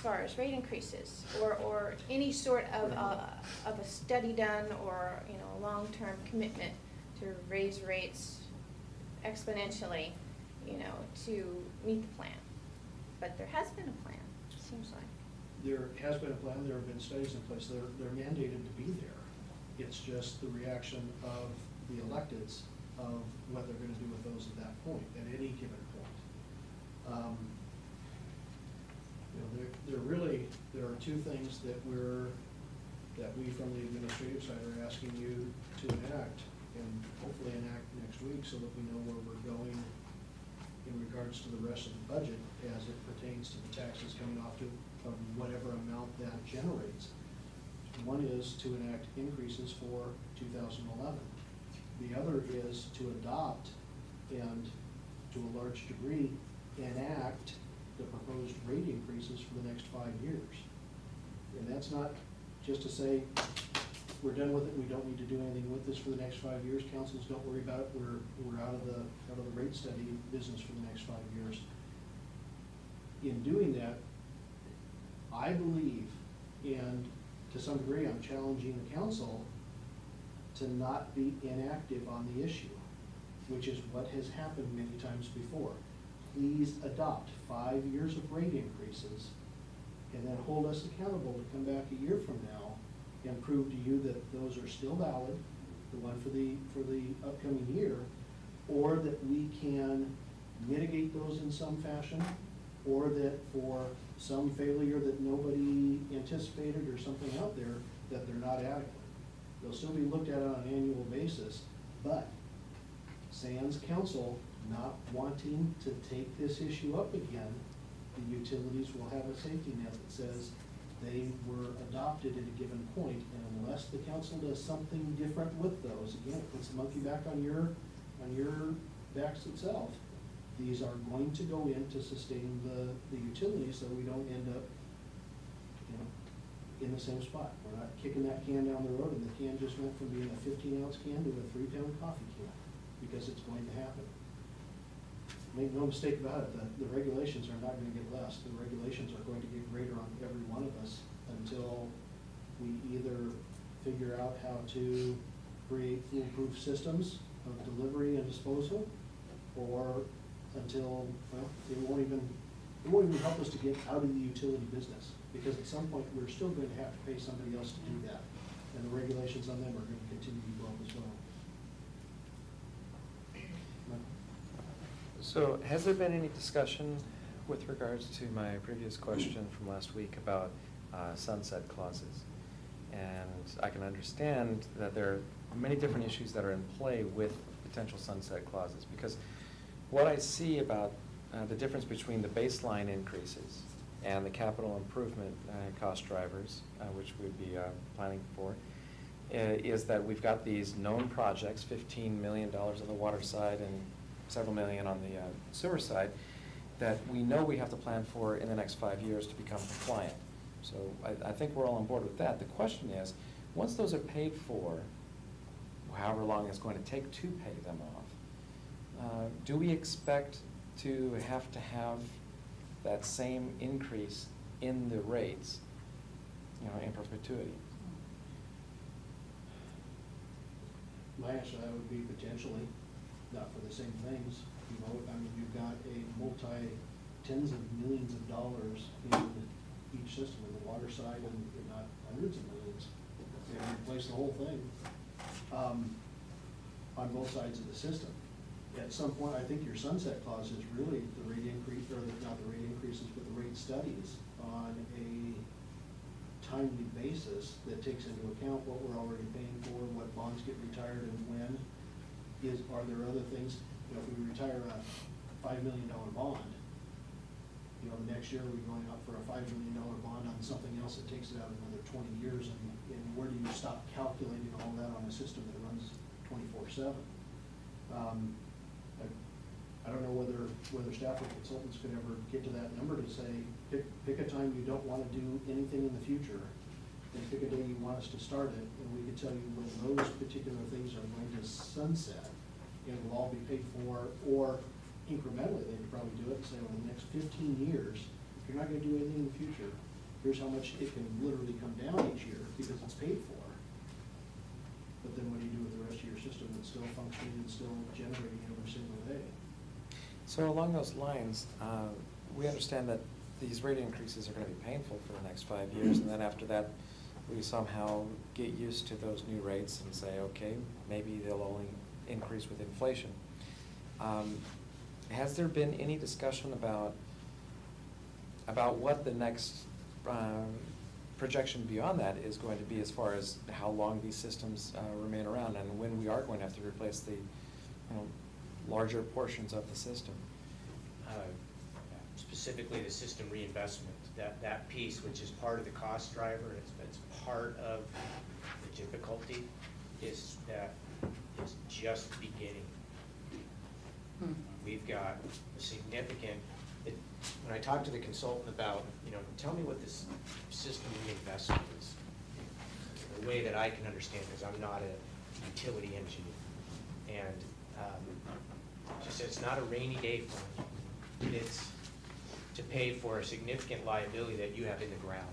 far as rate increases or any sort of a study done or, you know, a long-term commitment to raise rates exponentially, you know, to meet the plan. But there has been a plan, it seems like. There has been a plan, there have been studies in place, they're mandated to be there. It's just the reaction of the electeds of what they're gonna do with those at that point, at any given point. You know, there are two things that we from the administrative side are asking you to enact, and hopefully enact next week so that we know where we're going in regards to the rest of the budget as it pertains to the taxes coming off of whatever amount that generates. One is to enact increases for 2011. The other is to adopt and, to a large degree, enact the proposed rate increases for the next 5 years. And that's not just to say, we're done with it, we don't need to do anything with this for the next 5 years. Councils, don't worry about it, we're out of the rate study business for the next 5 years. In doing that, I believe, and to some degree I'm challenging the council to not be inactive on the issue, which is what has happened many times before. Please adopt 5 years of rate increases and then hold us accountable to come back a year from now and prove to you that those are still valid, the one for the upcoming year, or that we can mitigate those in some fashion, or that for some failure that nobody anticipated or something out there, that they're not adequate. They'll still be looked at on an annual basis, but sans council not wanting to take this issue up again, the utilities will have a safety net that says they were adopted at a given point, and unless the council does something different with those, again, it puts the monkey back on your backs itself. These are going to go in to sustain the utilities so we don't end up, you know, in the same spot. We're not kicking that can down the road and the can just went from being a 15-ounce can to a 3-pound coffee can, because it's going to happen. Make no mistake about it, the regulations are not going to get less. The regulations are going to get greater on every one of us until we either figure out how to create foolproof systems of delivery and disposal, or until, well, it won't even help us to get out of the utility business, because at some point we're still going to have to pay somebody else to do that, and the regulations on them are going to continue to go up as well. So has there been any discussion with regards to my previous question from last week about sunset clauses? And I can understand that there are many different issues that are in play with potential sunset clauses, because what I see about the difference between the baseline increases and the capital improvement cost drivers, which we'd be planning for, is that we've got these known projects, $15 million on the water side and several million on the sewer side, that we know we have to plan for in the next 5 years to become compliant. So I think we're all on board with that. The question is, once those are paid for, however long it's going to take to pay them off, do we expect to have that same increase in the rates, you know, in perpetuity? My answer to that would be potentially, not for the same things. You know, I mean, you've got a tens of millions of dollars in each system, in the water side, and not hundreds of millions. They replace the whole thing on both sides of the system. At some point, I think your sunset clause is really the rate increase, or not the rate increases, but the rate studies on a timely basis that takes into account what we're already paying for, what bonds get retired, and when. Are there other things? You know, if we retire a $5 million bond, you know, the next year we're going out for a $5 million bond on something else that takes it out another 20 years, and where do you stop calculating all that on a system that runs 24/7? I don't know whether staff or consultants could ever get to that number to say, pick a time you don't want to do anything in the future, and pick a day you want us to start it, and we could tell you when those particular things are going to sunset, and will all be paid for, or incrementally they could probably do it and say, over the next 15 years, if you're not going to do anything in the future, here's how much it can literally come down each year because it's paid for. But then what do you do with the rest of your system that's still functioning and still generating every single day? So along those lines, we understand that these rate increases are going to be painful for the next 5 years, and then after that, we somehow get used to those new rates and say, okay, maybe they'll only increase with inflation. Has there been any discussion about what the next projection beyond that is going to be as far as how long these systems remain around and when we are going to have to replace the larger portions of the system? Specifically the system reinvestment, that piece, which is part of the cost driver, it's part of the difficulty, is that it's just beginning. We've got a significant, when I talk to the consultant about, tell me what this system reinvestment is, the way that I can understand, because I'm not a utility engineer. And she said it's not a rainy day fund. It's to pay for a significant liability that you have in the ground.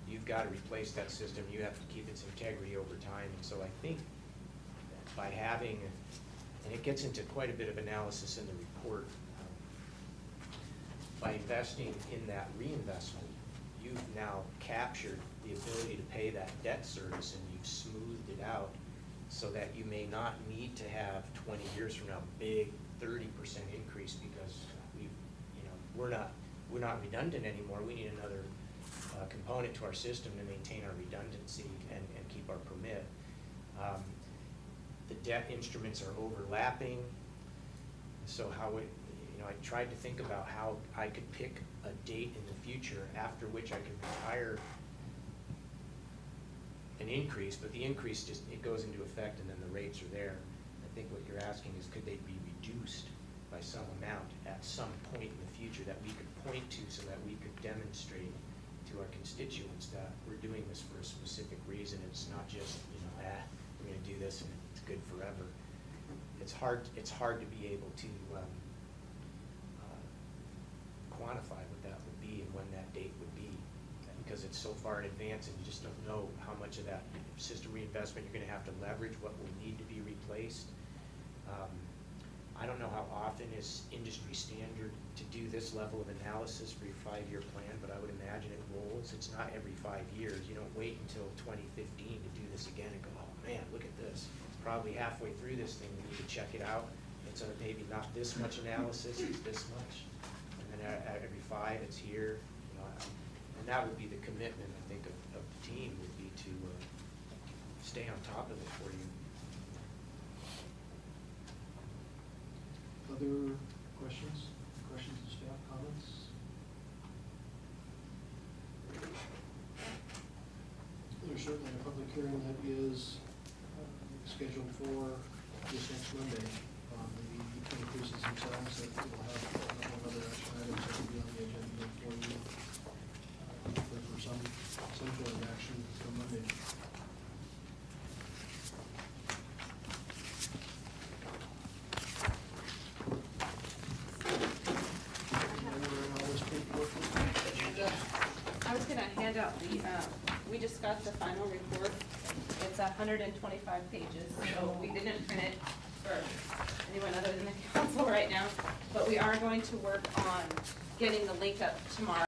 You've got to replace that system. You have to keep its integrity over time. And so I think that by having, and it gets into quite a bit of analysis in the report, by investing in that reinvestment, you've now captured the ability to pay that debt service, and you've smoothed it out so that you may not need to have 20 years from now big 30% increase because we're not redundant anymore. We need another component to our system to maintain our redundancy and keep our permit. The debt instruments are overlapping, so I tried to think about how I could pick a date in the future after which I could retire an increase, but the increase it goes into effect and then the rates are there. I think what you're asking is, could they be reduced by some amount at some point in the future that we could point to so that we could demonstrate to our constituents that we're doing this for a specific reason. It's not just, we're going to do this and it's good forever. It's hard to be able to quantify what that would be and when that date would be, because it's so far in advance and you just don't know how much of that system reinvestment you're going to have to leverage, what will need to be replaced. I don't know how often is industry standard to do this level of analysis for your 5-year plan, but I would imagine it rolls. It's not every 5 years. You don't wait until 2015 to do this again and go, oh man, look at this. It's probably halfway through this thing. We need to check it out. It's maybe not this much analysis, it's this much. And then every 5, it's here. And that would be the commitment, I think, of the team, would be to stay on top of it for you. Other questions? Questions of staff, comments? There's certainly a public hearing that is scheduled for this next Monday on the increases themselves, that will have a couple of other action items that will be on the agenda for you for some sort of action for Monday. I was going to hand out we just got the final report. It's 125 pages, so we didn't print it for anyone other than the council right now, but we are going to work on getting the link up tomorrow.